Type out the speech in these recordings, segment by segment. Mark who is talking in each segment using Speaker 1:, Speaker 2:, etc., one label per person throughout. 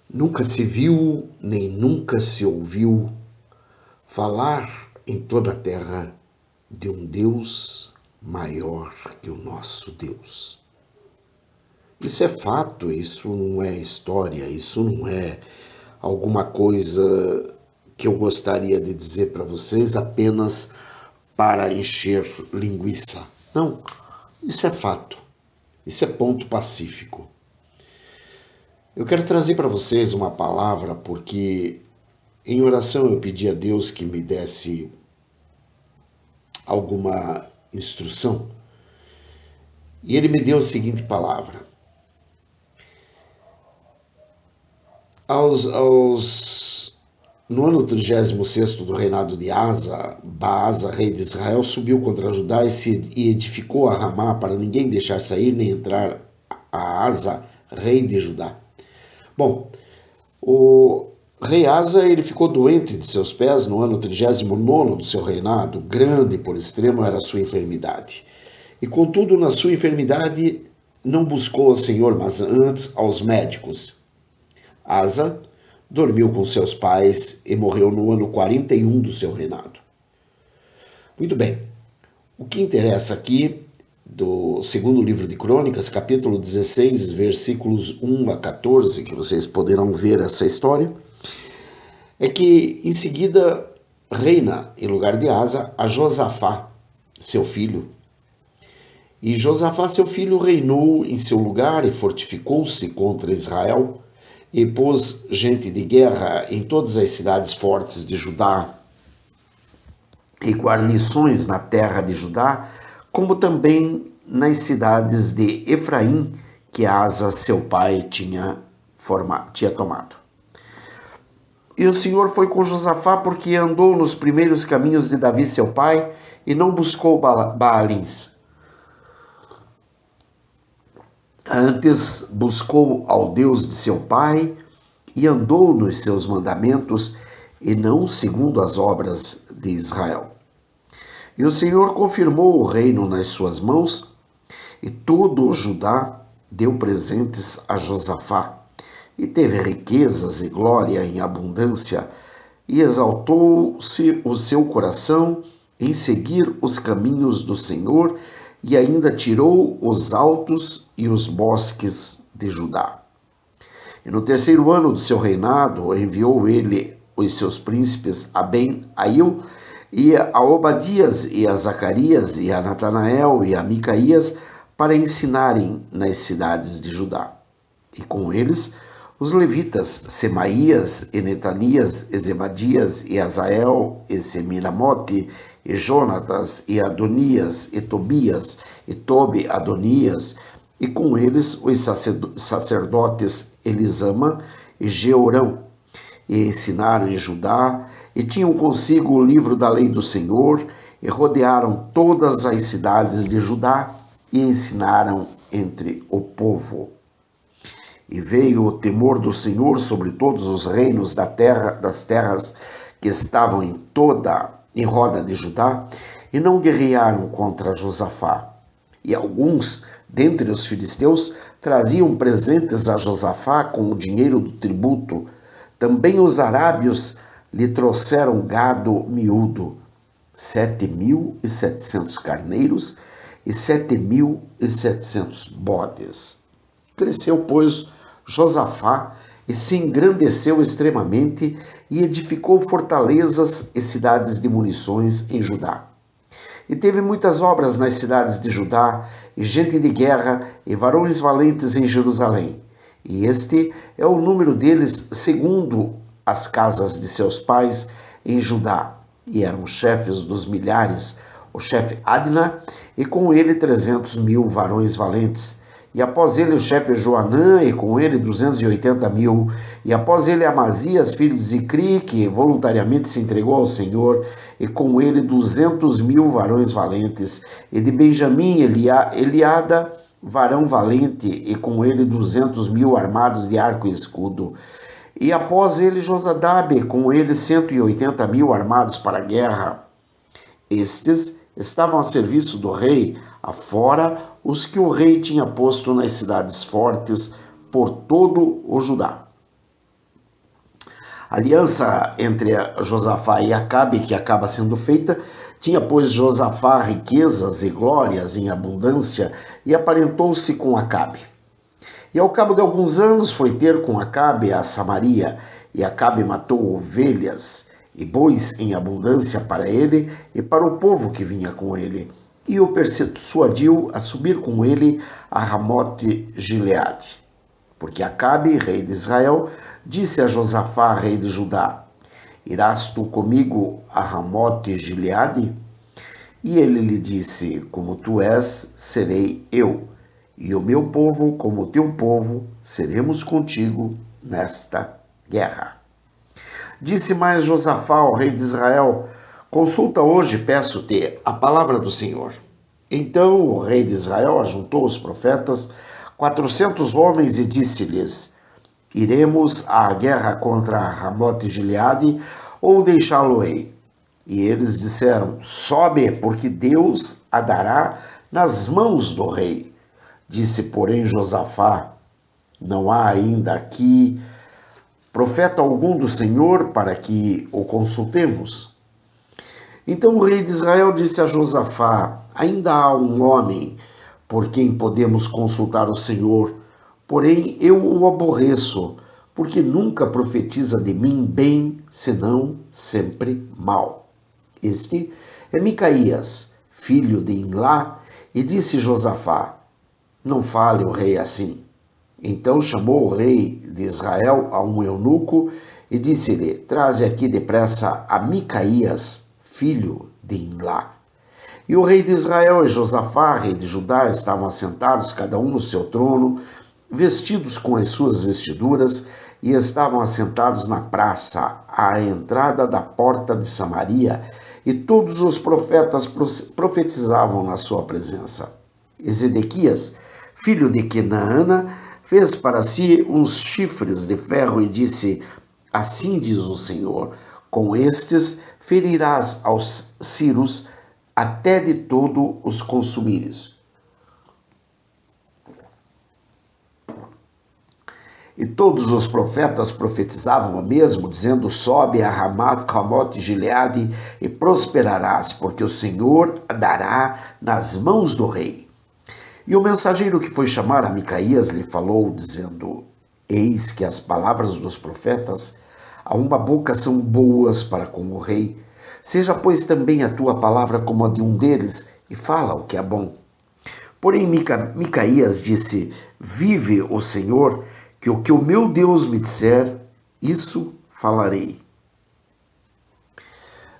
Speaker 1: Nunca se viu, nem nunca se ouviu falar em toda a terra de um Deus maior que o nosso Deus. Isso é fato, isso não é história, isso não é alguma coisa que eu gostaria de dizer para vocês apenas para encher linguiça. Não, isso é fato, isso é ponto pacífico. Eu quero trazer para vocês uma palavra porque em oração eu pedi a Deus que me desse alguma instrução e Ele me deu a seguinte palavra. No ano 36º do reinado de Asa, Baasa, rei de Israel, subiu contra Judá e edificou a Ramá para ninguém deixar sair nem entrar a Asa, rei de Judá. Bom, o rei Asa ele ficou doente de seus pés no ano 39º do seu reinado, grande por extremo era a sua enfermidade. E contudo, na sua enfermidade, não buscou ao Senhor, mas antes aos médicos. Asa dormiu com seus pais e morreu no ano 41 do seu reinado. Muito bem, o que interessa aqui, do segundo livro de Crônicas, capítulo 16, versículos 1 a 14, que vocês poderão ver essa história, é que em seguida reina em lugar de Asa a Josafá, seu filho. E Josafá, seu filho, reinou em seu lugar e fortificou-se contra Israel, e pôs gente de guerra em todas as cidades fortes de Judá e guarnições na terra de Judá, como também nas cidades de Efraim, que Asa, seu pai, tinha tomado. E o Senhor foi com Josafá porque andou nos primeiros caminhos de Davi, seu pai, e não buscou Baalins. Antes buscou ao Deus de seu pai e andou nos seus mandamentos e não segundo as obras de Israel. E o Senhor confirmou o reino nas suas mãos e todo o Judá deu presentes a Josafá e teve riquezas e glória em abundância e exaltou-se o seu coração em seguir os caminhos do Senhor e ainda tirou os altos e os bosques de Judá. E no terceiro ano do seu reinado, enviou ele os seus príncipes a Ben-Ail, e a Obadias, e a Zacarias, e a Natanael, e a Micaías, para ensinarem nas cidades de Judá. E com eles, os levitas, Semaías, e Netanias, e Zebadias, e Azael, e Semiramote, e Jonatas, e Adonias, e Tobias, e Tobi Adonias, e com eles os sacerdotes Elisama e Jeorão, e ensinaram em Judá, e tinham consigo o livro da lei do Senhor, e rodearam todas as cidades de Judá, e ensinaram entre o povo. E veio o temor do Senhor sobre todos os reinos das terras que estavam em roda de Judá, e não guerrearam contra Josafá. E alguns, dentre os filisteus, traziam presentes a Josafá com o dinheiro do tributo. Também os arábios lhe trouxeram gado miúdo, 7.700 carneiros e 7.700 bodes. Cresceu, pois, Josafá e se engrandeceu extremamente e edificou fortalezas e cidades de munições em Judá. E teve muitas obras nas cidades de Judá, e gente de guerra, e varões valentes em Jerusalém. E este é o número deles segundo as casas de seus pais em Judá. E eram chefes dos milhares, o chefe Adna, e com ele 300.000 varões valentes. E após ele o chefe Joanã, e com ele 280.000. E após ele Amazias, filho de Zicri, que voluntariamente se entregou ao Senhor, e com ele 200.000 varões valentes. E de Benjamim, Eliada, varão valente, e com ele 200.000 armados de arco e escudo. E após ele Josadabe, com ele 180.000 armados para a guerra. Estes estavam a serviço do rei, afora os que o rei tinha posto nas cidades fortes por todo o Judá. Aliança entre Josafá e Acabe, que acaba sendo feita, tinha, pois, Josafá riquezas e glórias em abundância e aparentou-se com Acabe. E ao cabo de alguns anos foi ter com Acabe a Samaria, e Acabe matou ovelhas e bois em abundância para ele e para o povo que vinha com ele, e o persuadiu a subir com ele a Ramote-Gileade. Porque Acabe, rei de Israel, disse a Josafá, rei de Judá: Irás tu comigo a Ramote-Gileade? E ele lhe disse: Como tu és, serei eu, e o meu povo, como o teu povo, seremos contigo nesta guerra. Disse mais Josafá ao rei de Israel: Consulta hoje, peço-te, a palavra do Senhor. Então o rei de Israel ajuntou os profetas, 400 homens, e disse-lhes: Iremos à guerra contra Ramote-Gileade, ou deixá-lo-ei? E eles disseram: Sobe, porque Deus a dará nas mãos do rei. Disse, porém, Josafá: Não há ainda aqui profeta algum do Senhor para que o consultemos? Então o rei de Israel disse a Josafá: Ainda há um homem por quem podemos consultar o Senhor, porém eu o aborreço, porque nunca profetiza de mim bem, senão sempre mal. Este é Micaías, filho de Imlá, e disse Josafá: Não fale o rei assim. Então chamou o rei de Israel a um eunuco e disse-lhe: Traze aqui depressa a Micaías, filho de Imlá. E o rei de Israel e Josafá, rei de Judá, estavam assentados, cada um no seu trono, vestidos com as suas vestiduras, e estavam assentados na praça, à entrada da porta de Samaria, e todos os profetas profetizavam na sua presença. E Zedequias, filho de Kenaana, fez para si uns chifres de ferro e disse: Assim diz o Senhor, com estes ferirás aos ciros até de todo os consumires. E todos os profetas profetizavam o mesmo, dizendo: Sobe a Ramote-Gileade e prosperarás, porque o Senhor a dará nas mãos do rei. E o mensageiro que foi chamar a Micaías lhe falou, dizendo: Eis que as palavras dos profetas a uma boca são boas para com o rei. Seja, pois, também a tua palavra como a de um deles, e fala o que é bom. Porém Micaías disse: Vive o Senhor, que o meu Deus me disser, isso falarei.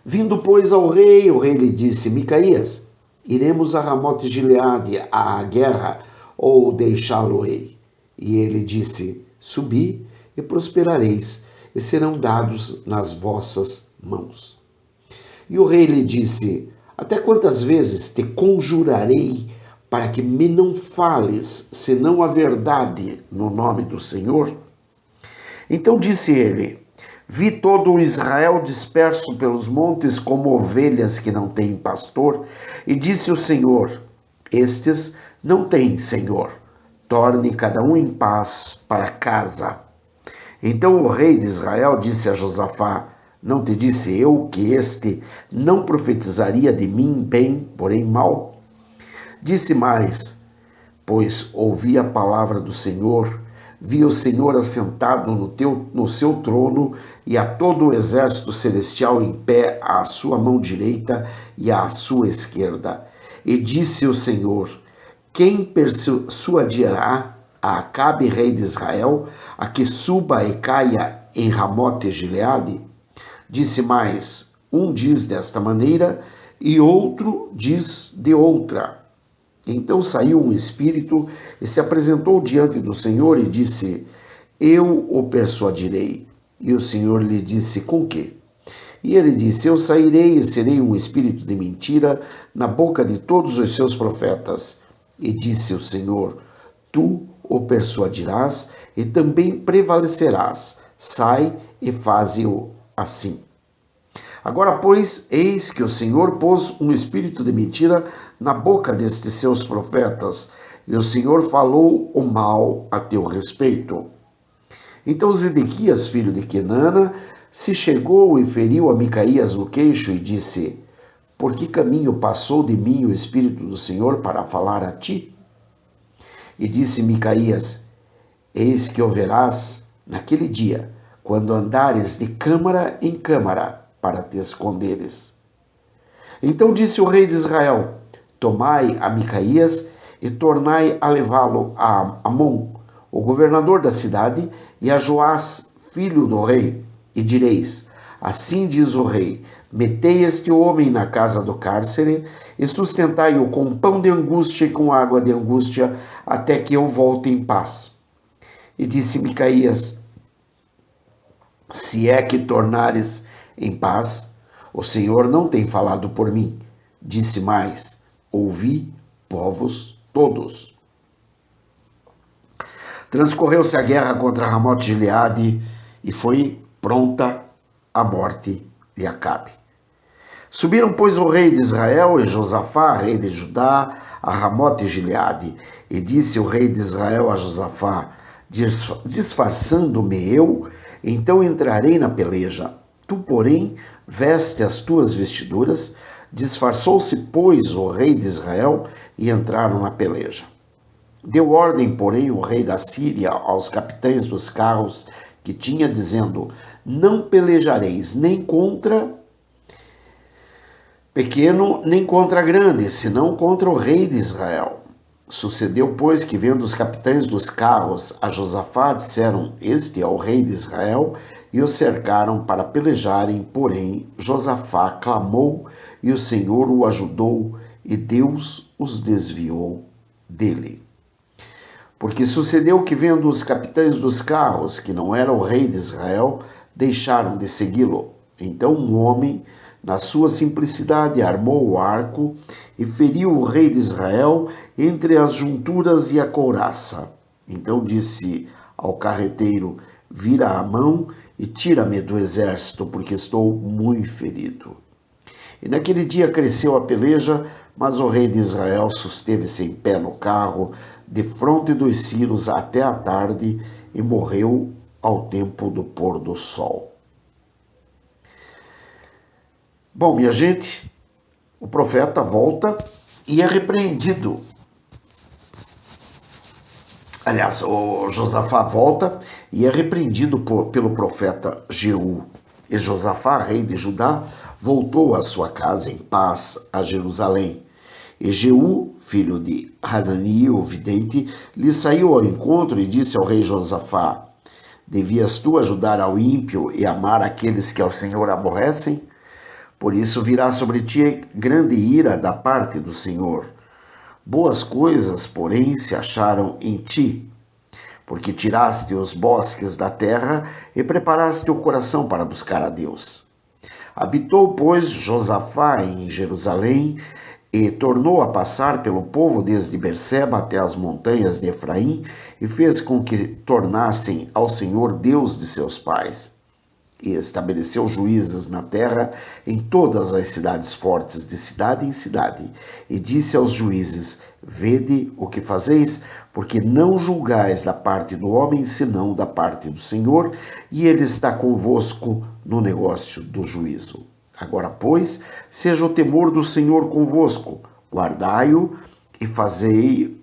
Speaker 1: Vindo, pois, ao rei, o rei lhe disse: Micaías, iremos a Ramote-Gileade à guerra, ou deixá-lo-ei? E ele disse: Subi e prosperareis, e serão dados nas vossas mãos. E o rei lhe disse: Até quantas vezes te conjurarei para que me não fales, senão a verdade, no nome do Senhor? Então disse ele: Vi todo o Israel disperso pelos montes como ovelhas que não têm pastor, e disse o Senhor: Estes não têm Senhor, torne cada um em paz para casa. Então o rei de Israel disse a Josafá: Não te disse eu que este não profetizaria de mim bem, porém mal? Disse mais: Pois ouvi a palavra do Senhor, vi o Senhor assentado no seu trono, e a todo o exército celestial em pé à sua mão direita e à sua esquerda. E disse o Senhor: Quem persuadirá a Acabe, rei de Israel, a que suba e caia em Ramote-Gileade? Disse mais: Um diz desta maneira, e outro diz de outra. Então saiu um espírito e se apresentou diante do Senhor e disse: Eu o persuadirei. E o Senhor lhe disse: Com quê? E ele disse: Eu sairei e serei um espírito de mentira na boca de todos os seus profetas. E disse o Senhor: Tu o persuadirás e também prevalecerás. Sai e faze-o assim. Agora, pois, eis que o Senhor pôs um espírito de mentira na boca destes seus profetas, e o Senhor falou o mal a teu respeito. Então Zedequias, filho de Quenana, se chegou e feriu a Micaías no queixo e disse: por que caminho passou de mim o Espírito do Senhor para falar a ti? E disse Micaías: eis que ouvirás naquele dia, quando andares de câmara em câmara, para te esconderes. Então disse o rei de Israel: tomai a Micaías e tornai a levá-lo a Amon, o governador da cidade, e a Joás, filho do rei, e direis: assim diz o rei, metei este homem na casa do cárcere e sustentai-o com pão de angústia e com água de angústia, até que eu volte em paz. E disse Micaías: se é que tornares em paz, o Senhor não tem falado por mim. Disse mais: ouvi, povos todos. Transcorreu-se a guerra contra Ramote Gileade e foi pronta a morte de Acabe. Subiram, pois, o rei de Israel e Josafá, rei de Judá, a Ramote Gileade. E disse o rei de Israel a Josafá: disfarçando-me eu, então entrarei na peleja. Tu, porém, veste as tuas vestiduras. Disfarçou-se, pois, o rei de Israel e entraram na peleja. Deu ordem, porém, o rei da Síria aos capitães dos carros que tinha, dizendo: não pelejareis nem contra pequeno, nem contra grande, senão contra o rei de Israel. Sucedeu, pois, que vendo os capitães dos carros a Josafá, disseram: este é o rei de Israel, e o cercaram para pelejarem, porém Josafá clamou, e o Senhor o ajudou, e Deus os desviou dele. Porque sucedeu que, vendo os capitães dos carros, que não era o rei de Israel, deixaram de segui-lo. Então um homem, na sua simplicidade, armou o arco e feriu o rei de Israel entre as junturas e a couraça. Então disse ao carreteiro: vira a mão e tira-me do exército, porque estou muito ferido. E naquele dia cresceu a peleja, mas o rei de Israel susteve-se em pé no carro, defronte dos sinos até a tarde, e morreu ao tempo do pôr do sol. Bom, minha gente, o profeta volta e é repreendido. Aliás, o Josafá volta e é repreendido pelo profeta Jeú. E Josafá, rei de Judá, voltou à sua casa em paz a Jerusalém. E Jeú, filho de Hanani, o vidente, lhe saiu ao encontro e disse ao rei Josafá: devias tu ajudar ao ímpio e amar aqueles que ao Senhor aborrecem? Por isso virá sobre ti grande ira da parte do Senhor. Boas coisas, porém, se acharam em ti, porque tiraste os bosques da terra e preparaste o coração para buscar a Deus. Habitou, pois, Josafá em Jerusalém e tornou a passar pelo povo desde Berseba até as montanhas de Efraim e fez com que tornassem ao Senhor Deus de seus pais. E estabeleceu juízes na terra em todas as cidades fortes, de cidade em cidade, e disse aos juízes: vede o que fazeis, porque não julgais da parte do homem, senão da parte do Senhor, e ele está convosco no negócio do juízo. Agora, pois, seja o temor do Senhor convosco, guardai-o e fazei,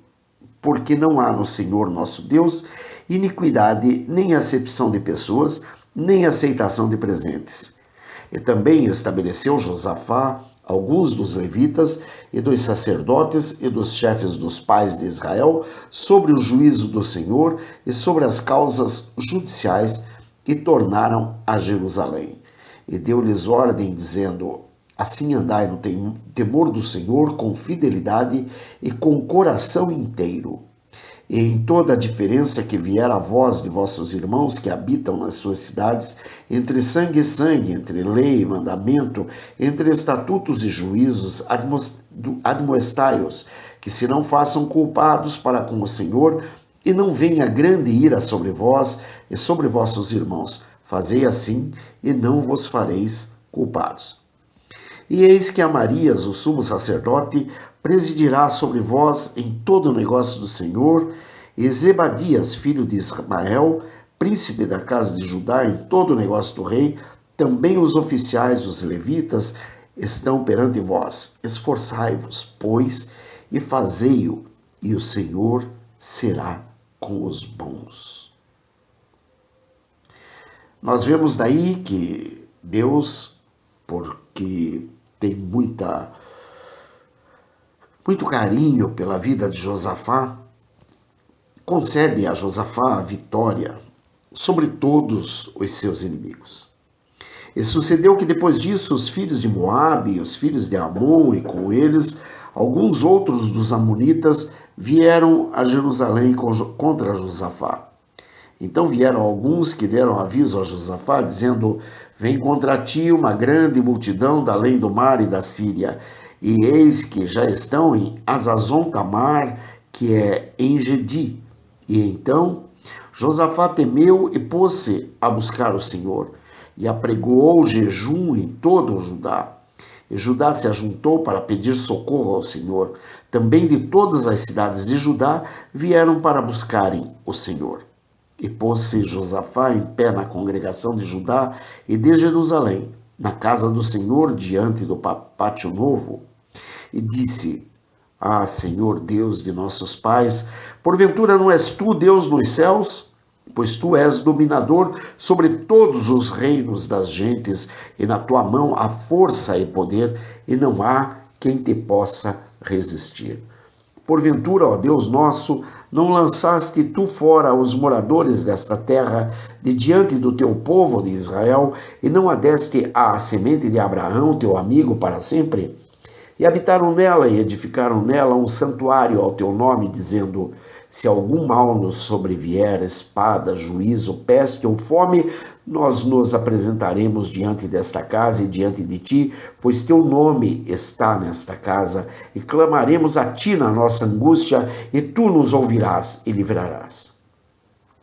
Speaker 1: porque não há no Senhor nosso Deus iniquidade, nem acepção de pessoas, nem aceitação de presentes. E também estabeleceu Josafá alguns dos levitas e dos sacerdotes e dos chefes dos pais de Israel sobre o juízo do Senhor e sobre as causas judiciais, e tornaram a Jerusalém. E deu-lhes ordem, dizendo: assim andai no temor do Senhor com fidelidade e com coração inteiro. E em toda a diferença que vier a vós de vossos irmãos que habitam nas suas cidades, entre sangue e sangue, entre lei e mandamento, entre estatutos e juízos, admoestai-os, que se não façam culpados para com o Senhor, e não venha grande ira sobre vós e sobre vossos irmãos. Fazei assim, e não vos fareis culpados. E eis que Amarias, o sumo sacerdote, presidirá sobre vós em todo o negócio do Senhor, e Zebadias, filho de Ismael, príncipe da casa de Judá, em todo o negócio do rei, também os oficiais, os levitas, estão perante vós. Esforçai-vos, pois, e fazei-o, e o Senhor será com os bons. Nós vemos daí que Deus, porque tem muito carinho pela vida de Josafá, concede a Josafá a vitória sobre todos os seus inimigos. E sucedeu que depois disso os filhos de Moabe, os filhos de Amon e com eles alguns outros dos amonitas vieram a Jerusalém contra Josafá. Então vieram alguns que deram aviso a Josafá, dizendo: vem contra ti uma grande multidão da além do mar e da Síria, e eis que já estão em Azazon Tamar, que é em Gedi. E então Josafá temeu e pôs-se a buscar o Senhor, e apregoou jejum em todo o Judá. E Judá se ajuntou para pedir socorro ao Senhor. Também de todas as cidades de Judá vieram para buscarem o Senhor. E pôs-se Josafá em pé na congregação de Judá e de Jerusalém, na casa do Senhor, diante do pátio novo, e disse: ah, Senhor Deus de nossos pais, porventura não és tu Deus nos céus? Pois tu és dominador sobre todos os reinos das gentes, e na tua mão há força e poder, e não há quem te possa resistir. Porventura, ó Deus nosso, não lançaste tu fora os moradores desta terra de diante do teu povo de Israel, e não a deste à semente de Abraão, teu amigo, para sempre? E habitaram nela e edificaram nela um santuário ao teu nome, dizendo: se algum mal nos sobrevier, espada, juízo, peste ou fome, nós nos apresentaremos diante desta casa e diante de ti, pois teu nome está nesta casa, e clamaremos a ti na nossa angústia, e tu nos ouvirás e livrarás.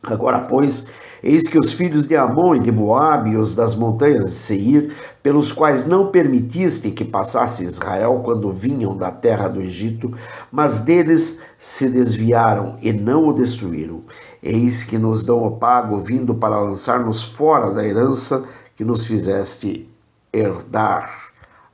Speaker 1: Agora, pois, eis que os filhos de Amon e de Moabe, os das montanhas de Seir, pelos quais não permitiste que passasse Israel quando vinham da terra do Egito, mas deles se desviaram e não o destruíram. Eis que nos dão o pago, vindo para lançar-nos fora da herança que nos fizeste herdar.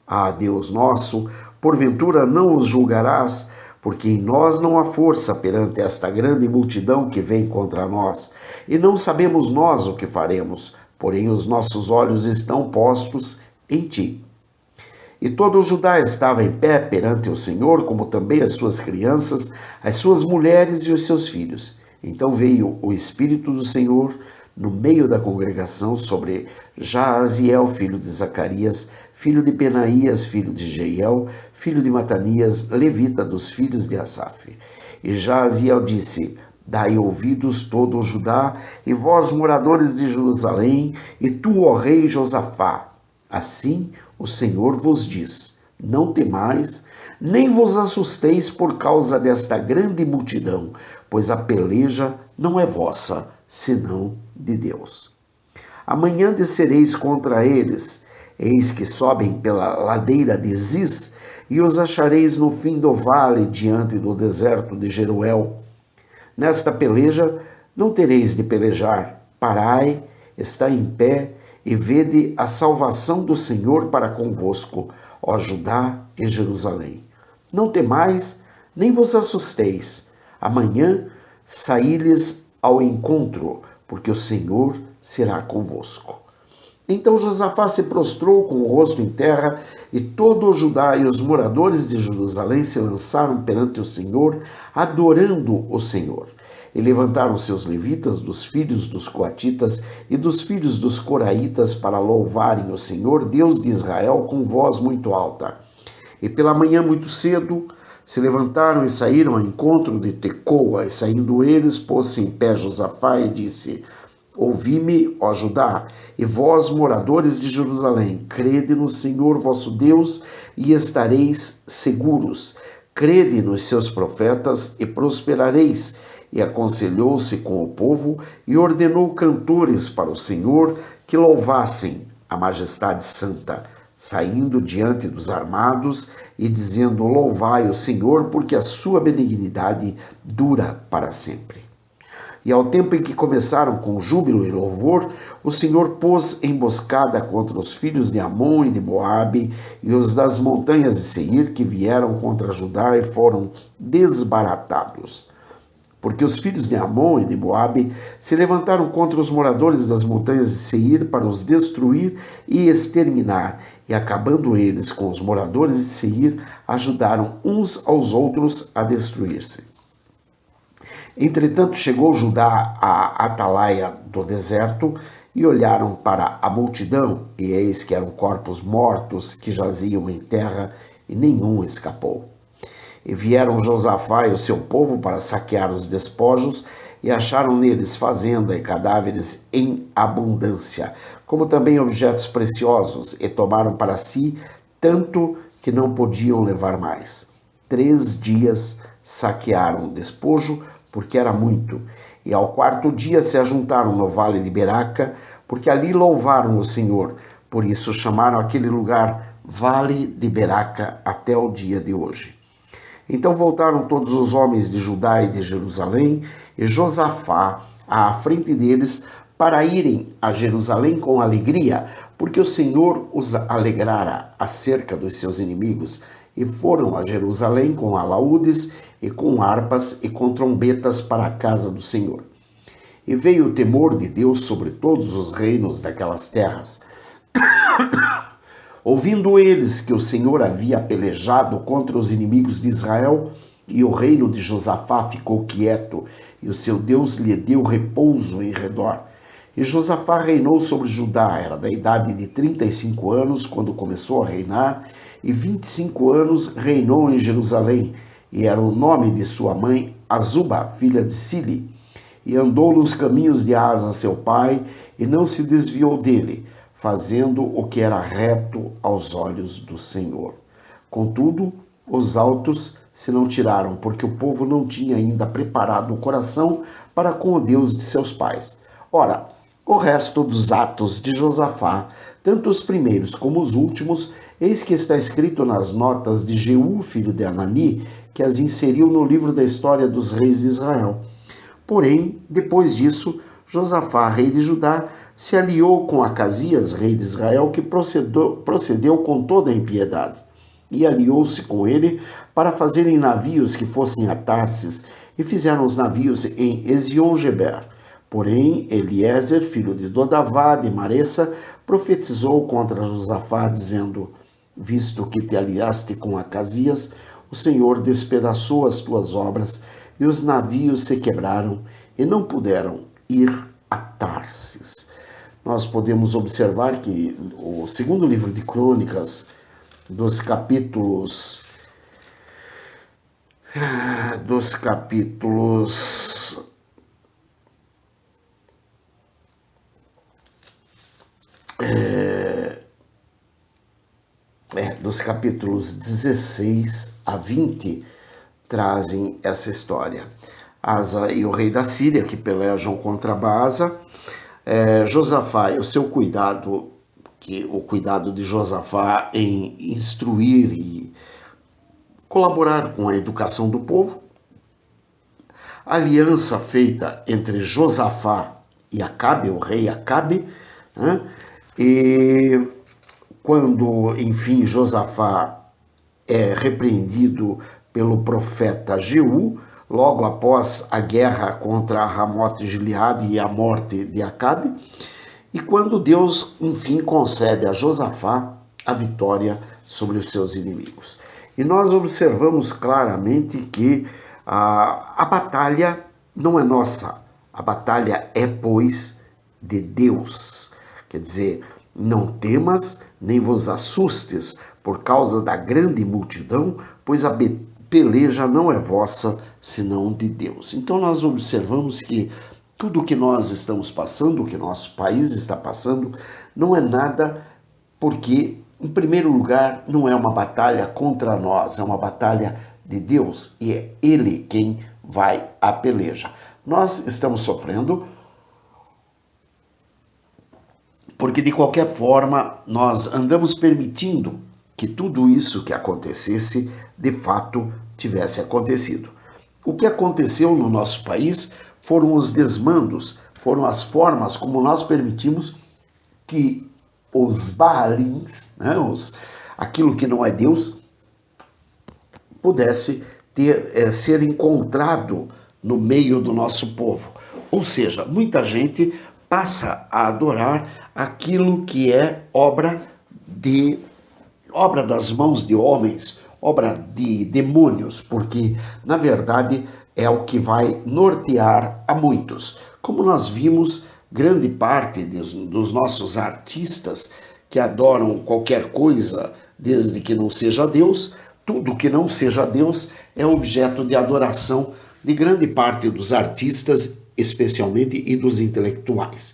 Speaker 1: Ah, Deus nosso, porventura não os julgarás, porque em nós não há força perante esta grande multidão que vem contra nós, e não sabemos nós o que faremos, porém os nossos olhos estão postos em ti. E todo o Judá estava em pé perante o Senhor, como também as suas crianças, as suas mulheres e os seus filhos. Então veio o Espírito do Senhor no meio da congregação sobre Jaaziel, filho de Zacarias, filho de Penaías, filho de Jeiel, filho de Matanias, levita dos filhos de Asaf. E Jaaziel disse: dai ouvidos todo o Judá, e vós, moradores de Jerusalém, e tu, ó rei Josafá. Assim o Senhor vos diz: não temais, nem vos assusteis por causa desta grande multidão, pois a peleja não é vossa, senão de Deus. Amanhã descereis contra eles, eis que sobem pela ladeira de Ziz, e os achareis no fim do vale, diante do deserto de Jeruel. Nesta peleja não tereis de pelejar, parai, está em pé, e vede a salvação do Senhor para convosco, ó Judá e Jerusalém. Não temais, nem vos assusteis. Amanhã saí-lhes ao encontro, porque o Senhor será convosco. Então Josafá se prostrou com o rosto em terra, e todo o Judá e os moradores de Jerusalém se lançaram perante o Senhor, adorando o Senhor. E levantaram seus levitas, dos filhos dos coatitas e dos filhos dos coraitas, para louvarem o Senhor, Deus de Israel, com voz muito alta. E pela manhã muito cedo se levantaram e saíram ao encontro de Tecoa, e saindo eles, pôs-se em pé Josafá e disse: ouvi-me, ó Judá, e vós, moradores de Jerusalém, crede no Senhor vosso Deus, e estareis seguros. Crede nos seus profetas, e prosperareis. E aconselhou-se com o povo, e ordenou cantores para o Senhor, que louvassem a majestade santa, saindo diante dos armados e dizendo: louvai o Senhor, porque a sua benignidade dura para sempre. E ao tempo em que começaram com júbilo e louvor, o Senhor pôs emboscada contra os filhos de Amon e de Moabe e os das montanhas de Seir, que vieram contra Judá e foram desbaratados. Porque os filhos de Amon e de Moabe se levantaram contra os moradores das montanhas de Seir para os destruir e exterminar, e acabando eles com os moradores de Seir, ajudaram uns aos outros a destruir-se. Entretanto chegou Judá à atalaia do deserto, e olharam para a multidão, e eis que eram corpos mortos que jaziam em terra, e nenhum escapou. E vieram Josafá e o seu povo para saquear os despojos, e acharam neles fazenda e cadáveres em abundância, como também objetos preciosos, e tomaram para si tanto que não podiam levar mais. 3 dias saquearam o despojo, porque era muito, e ao 4º dia se ajuntaram no vale de Beraca, porque ali louvaram o Senhor. Por isso chamaram aquele lugar Vale de Beraca até o dia de hoje. Então voltaram todos os homens de Judá e de Jerusalém, e Josafá à frente deles, para irem a Jerusalém com alegria, porque o Senhor os alegrara acerca dos seus inimigos. E foram a Jerusalém com alaúdes e com harpas e com trombetas para a casa do Senhor. E veio o temor de Deus sobre todos os reinos daquelas terras. Ouvindo eles que o Senhor havia pelejado contra os inimigos de Israel, e o reino de Josafá ficou quieto, e o seu Deus lhe deu repouso em redor. E Josafá reinou sobre Judá, era da idade de 35 anos quando começou a reinar, e 25 anos reinou em Jerusalém, e era o nome de sua mãe Azuba, filha de Sili. E andou nos caminhos de Asa, seu pai, e não se desviou dele, fazendo o que era reto aos olhos do Senhor. Contudo, os altos se não tiraram, porque o povo não tinha ainda preparado o coração para com o Deus de seus pais. Ora, o resto dos atos de Josafá, tanto os primeiros como os últimos, eis que está escrito nas notas de Jeú, filho de Anani, que as inseriu no livro da história dos reis de Israel. Porém, depois disso, Josafá, rei de Judá, se aliou com Acasias, rei de Israel, que procedeu com toda a impiedade. E aliou-se com ele para fazerem navios que fossem a Tarsis, e fizeram os navios em Ezion-Geber. Porém, Eliezer, filho de Dodavá, de Maressa, profetizou contra Josafá, dizendo: visto que te aliaste com Acasias, o Senhor despedaçou as tuas obras, e os navios se quebraram, e não puderam ir a Tarsis. Nós podemos observar que o segundo livro de Crônicas, dos capítulos 16 a 20, trazem essa história. Asa e o rei da Síria, que pelejam contra Baasa, Josafá e o seu cuidado, o cuidado de Josafá em instruir e colaborar com a educação do povo, a aliança feita entre Josafá e Acabe, o rei Acabe, né? E quando, enfim, Josafá é repreendido pelo profeta Jeú, logo após a guerra contra Ramote de Gileade e a morte de Acabe, e quando Deus, enfim, concede a Josafá a vitória sobre os seus inimigos. E nós observamos claramente que a batalha não é nossa, a batalha é, pois, de Deus. Quer dizer, não temas, nem vos assustes por causa da grande multidão, pois a peleja não é vossa, senão de Deus. Então nós observamos que tudo o que nós estamos passando, o que nosso país está passando, não é nada porque, em primeiro lugar, não é uma batalha contra nós, é uma batalha de Deus, e é Ele quem vai à peleja. Nós estamos sofrendo porque, de qualquer forma, nós andamos permitindo que tudo isso que acontecesse, de fato, tivesse acontecido. O que aconteceu no nosso país foram os desmandos, foram as formas como nós permitimos que os Baalins, né, aquilo que não é Deus, pudesse ser encontrado no meio do nosso povo. Ou seja, muita gente passa a adorar aquilo que é obra das mãos de homens, obra de demônios, porque, na verdade, é o que vai nortear a muitos. Como nós vimos, grande parte dos nossos artistas que adoram qualquer coisa, desde que não seja Deus, tudo que não seja Deus é objeto de adoração de grande parte dos artistas, especialmente, e dos intelectuais.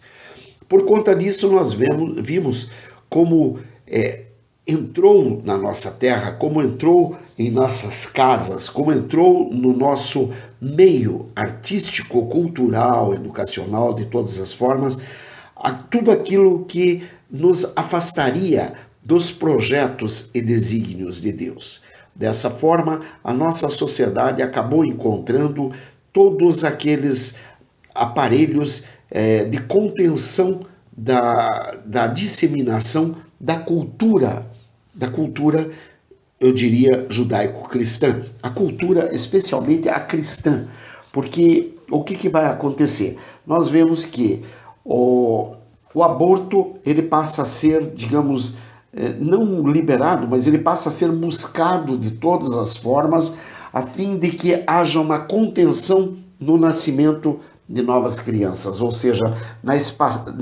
Speaker 1: Por conta disso, nós vimos como entrou na nossa terra, como entrou em nossas casas, como entrou no nosso meio artístico, cultural, educacional, de todas as formas, tudo aquilo que nos afastaria dos projetos e desígnios de Deus. Dessa forma, a nossa sociedade acabou encontrando todos aqueles aparelhos de contenção da disseminação da cultura, eu diria, judaico-cristã. A cultura, especialmente a cristã, porque o que vai acontecer? Nós vemos que o aborto, ele passa a ser, digamos, não liberado, mas ele passa a ser buscado de todas as formas, a fim de que haja uma contenção no nascimento de novas crianças, ou seja, na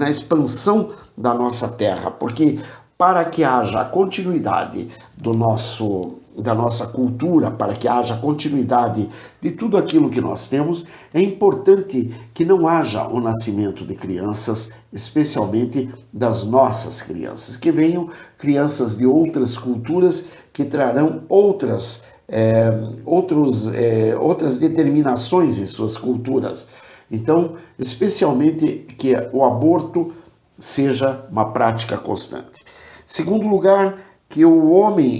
Speaker 1: expansão da nossa terra, porque para que haja a continuidade da nossa cultura, para que haja a continuidade de tudo aquilo que nós temos, é importante que não haja o nascimento de crianças, especialmente das nossas crianças, que venham crianças de outras culturas que trarão outras determinações em suas culturas. Então, especialmente que o aborto seja uma prática constante. Segundo lugar, que o homem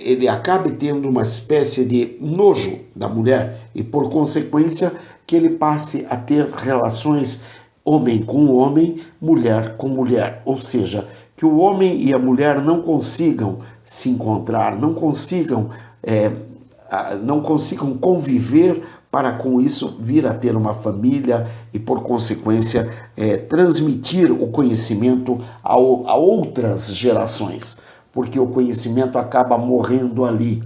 Speaker 1: ele acabe tendo uma espécie de nojo da mulher e, por consequência, que ele passe a ter relações homem com homem, mulher com mulher. Ou seja, que o homem e a mulher não consigam se encontrar, não consigam conviver para com isso vir a ter uma família e, por consequência, transmitir o conhecimento a outras gerações, porque o conhecimento acaba morrendo ali.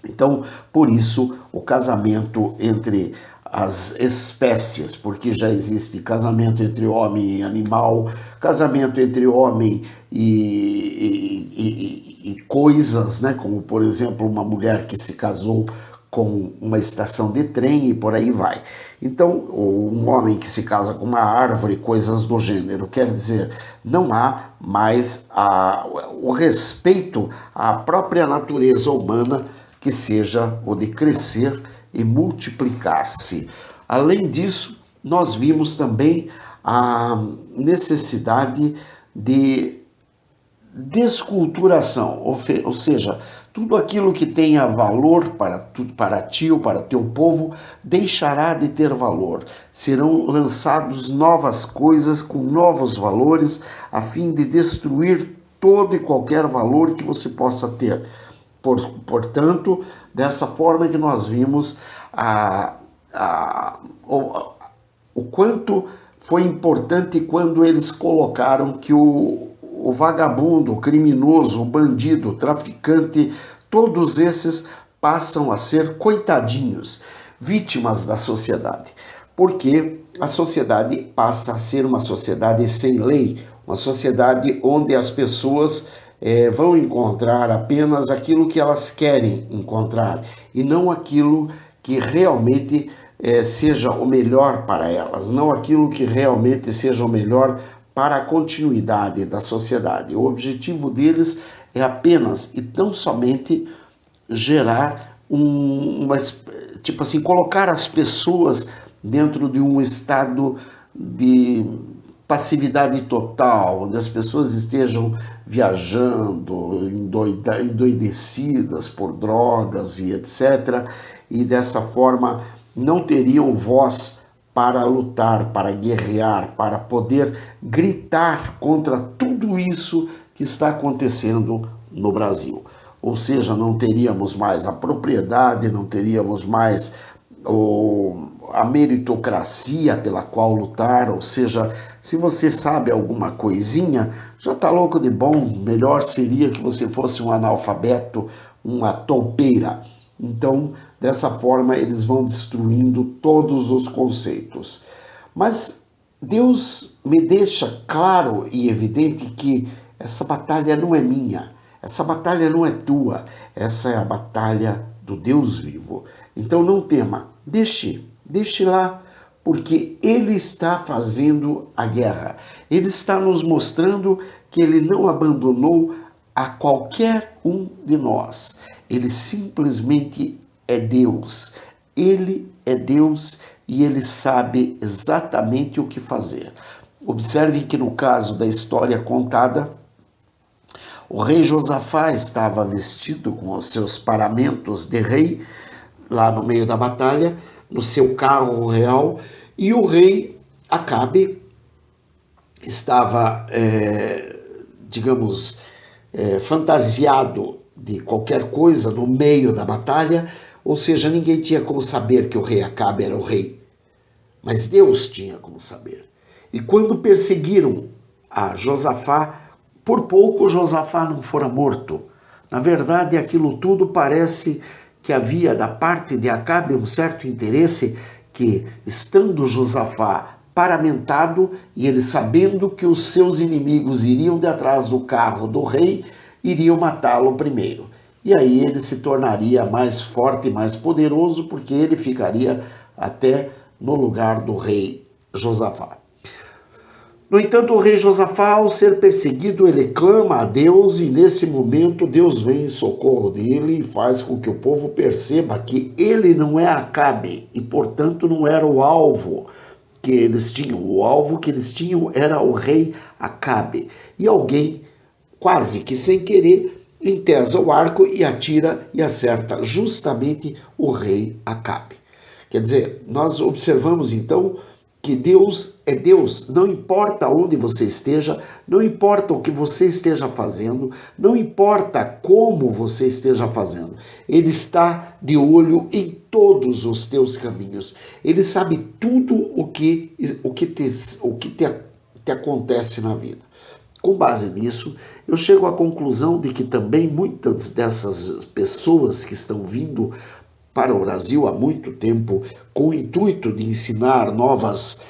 Speaker 1: Então, por isso, o casamento entre as espécies, porque já existe casamento entre homem e animal, casamento entre homem e coisas, né? Como, por exemplo, uma mulher que se casou com uma estação de trem e por aí vai. Então, um homem que se casa com uma árvore, coisas do gênero, quer dizer, não há mais o respeito à própria natureza humana, que seja o de crescer e multiplicar-se. Além disso, nós vimos também a necessidade de desculturação, ou seja, tudo aquilo que tenha valor para ti ou para teu povo deixará de ter valor. Serão lançados novas coisas com novos valores, a fim de destruir todo e qualquer valor que você possa ter. Portanto, dessa forma que nós vimos o quanto foi importante quando eles colocaram que o vagabundo, o criminoso, o bandido, o traficante, todos esses passam a ser coitadinhos, vítimas da sociedade, porque a sociedade passa a ser uma sociedade sem lei, uma sociedade onde as pessoas vão encontrar apenas aquilo que elas querem encontrar e não aquilo que realmente seja o melhor para elas, não aquilo que realmente seja o melhor para a continuidade da sociedade. O objetivo deles é apenas e tão somente gerar colocar as pessoas dentro de um estado de passividade total, onde as pessoas estejam viajando, endoidecidas por drogas e etc. E dessa forma não teriam voz para lutar, para guerrear, para poder gritar contra tudo isso que está acontecendo no Brasil. Ou seja, não teríamos mais a propriedade, não teríamos mais a meritocracia pela qual lutar, ou seja, se você sabe alguma coisinha, já está louco de bom, melhor seria que você fosse um analfabeto, uma toupeira. Então, dessa forma, eles vão destruindo todos os conceitos. Mas Deus me deixa claro e evidente que essa batalha não é minha, essa batalha não é tua, essa é a batalha do Deus vivo. Então não tema, deixe lá, porque Ele está fazendo a guerra. Ele está nos mostrando que Ele não abandonou a qualquer um de nós. Ele simplesmente é Deus. Ele é Deus e Ele sabe exatamente o que fazer. Observem que no caso da história contada, o rei Josafá estava vestido com os seus paramentos de rei, lá no meio da batalha, no seu carro real, e o rei Acabe estava, fantasiado de qualquer coisa no meio da batalha, ou seja, ninguém tinha como saber que o rei Acabe era o rei, mas Deus tinha como saber. E quando perseguiram a Josafá, por pouco Josafá não fora morto. Na verdade, aquilo tudo parece que havia da parte de Acabe um certo interesse que, estando Josafá paramentado e ele sabendo que os seus inimigos iriam de atrás do carro do rei, iriam matá-lo primeiro. E aí ele se tornaria mais forte e mais poderoso, porque ele ficaria até no lugar do rei Josafá. No entanto, o rei Josafá, ao ser perseguido, ele clama a Deus e nesse momento Deus vem em socorro dele e faz com que o povo perceba que ele não é Acabe e, portanto, não era o alvo que eles tinham. O alvo que eles tinham era o rei Acabe. E alguém, quase que sem querer, entesa o arco e atira e acerta justamente o rei Acabe. Quer dizer, nós observamos então que Deus é Deus, não importa onde você esteja, não importa o que você esteja fazendo, não importa como você esteja fazendo, Ele está de olho em todos os teus caminhos. Ele sabe tudo o que te acontece na vida. Com base nisso, eu chego à conclusão de que também muitas dessas pessoas que estão vindo para o Brasil há muito tempo, com o intuito de ensinar novas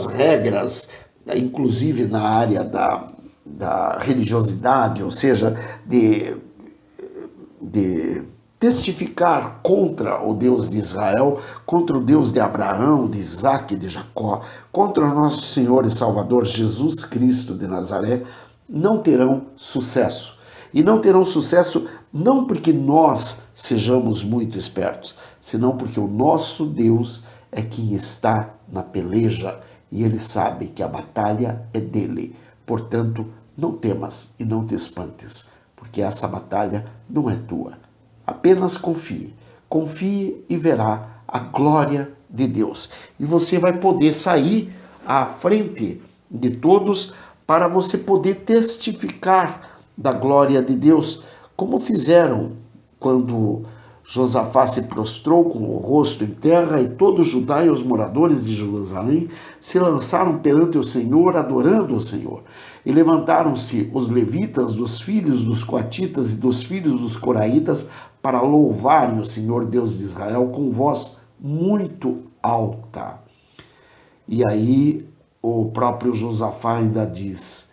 Speaker 1: regras, inclusive na área da religiosidade, ou seja, de testificar contra o Deus de Israel, contra o Deus de Abraão, de Isaac e de Jacó, contra o nosso Senhor e Salvador Jesus Cristo de Nazaré, não terão sucesso. E não terão sucesso não porque nós sejamos muito espertos, senão porque o nosso Deus é quem está na peleja e Ele sabe que a batalha é dele. Portanto, não temas e não te espantes, porque essa batalha não é tua. Apenas confie. Confie e verá a glória de Deus. E você vai poder sair à frente de todos para você poder testificar da glória de Deus, como fizeram quando Josafá se prostrou com o rosto em terra e todo Judá e os moradores de Jerusalém se lançaram perante o Senhor, adorando o Senhor. E levantaram-se os levitas dos filhos dos coatitas e dos filhos dos coraitas para louvarem o Senhor Deus de Israel com voz muito alta. E aí o próprio Josafá ainda diz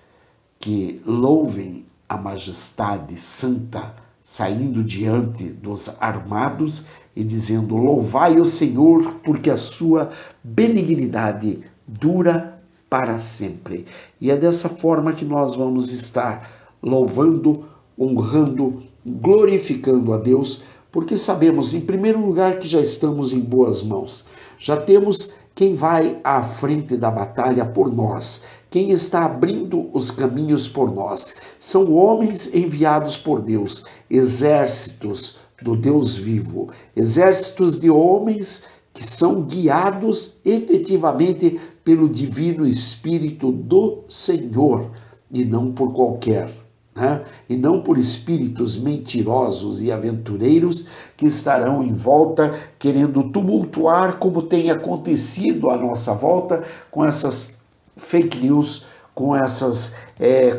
Speaker 1: que louvem a majestade santa, saindo diante dos armados e dizendo: louvai o Senhor, porque a sua benignidade dura para sempre. E é dessa forma que nós vamos estar louvando, honrando, glorificando a Deus, porque sabemos, em primeiro lugar, que já estamos em boas mãos. Já temos quem vai à frente da batalha por nós, quem está abrindo os caminhos por nós. São homens enviados por Deus, exércitos do Deus vivo, exércitos de homens que são guiados efetivamente pelo Divino Espírito do Senhor, e não por qualquer, né? E não por espíritos mentirosos e aventureiros que estarão em volta querendo tumultuar, como tem acontecido à nossa volta com essas fake news, com essas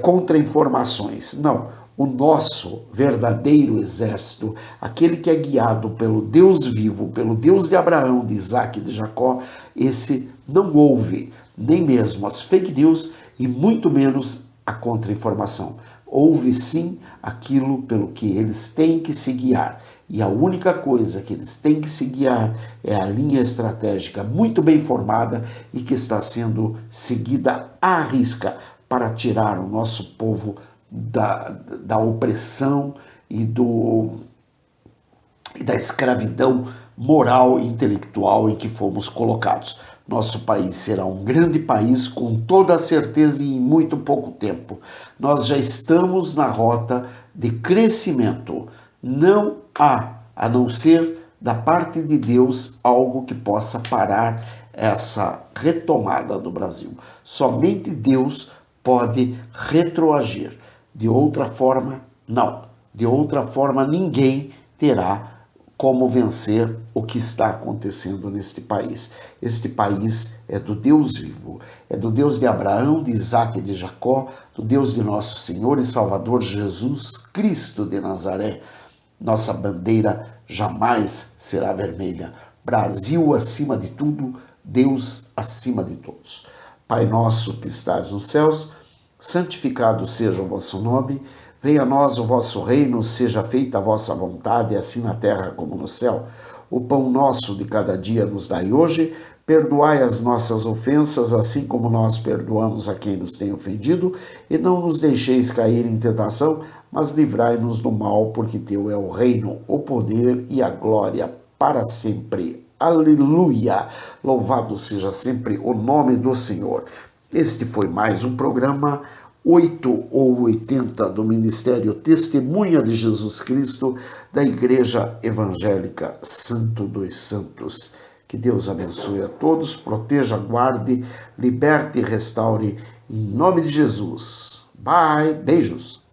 Speaker 1: contra-informações. Não. O nosso verdadeiro exército, aquele que é guiado pelo Deus vivo, pelo Deus de Abraão, de Isaac e de Jacó, esse não ouve nem mesmo as fake news e muito menos a contra-informação. Ouve sim aquilo pelo que eles têm que se guiar. E a única coisa que eles têm que se guiar é a linha estratégica muito bem formada e que está sendo seguida à risca para tirar o nosso povo da opressão e da escravidão moral e intelectual em que fomos colocados. Nosso país será um grande país com toda a certeza e em muito pouco tempo. Nós já estamos na rota de crescimento. Não há, a não ser da parte de Deus, algo que possa parar essa retomada do Brasil. Somente Deus pode retroagir. De outra forma, não. De outra forma, ninguém terá como vencer o que está acontecendo neste país. Este país é do Deus vivo, é do Deus de Abraão, de Isaac e de Jacó, do Deus de nosso Senhor e Salvador Jesus Cristo de Nazaré. Nossa bandeira jamais será vermelha. Brasil acima de tudo, Deus acima de todos. Pai nosso que estás nos céus, santificado seja o vosso nome, venha a nós o vosso reino, seja feita a vossa vontade, assim na terra como no céu. O pão nosso de cada dia nos dai hoje, perdoai as nossas ofensas, assim como nós perdoamos a quem nos tem ofendido, e não nos deixeis cair em tentação, mas livrai-nos do mal, porque teu é o reino, o poder e a glória para sempre. Aleluia! Louvado seja sempre o nome do Senhor. Este foi mais um programa 8 ou 80 do Ministério Testemunha de Jesus Cristo da Igreja Evangélica Santo dos Santos. Que Deus abençoe a todos, proteja, guarde, liberte e restaure em nome de Jesus. Bye, beijos.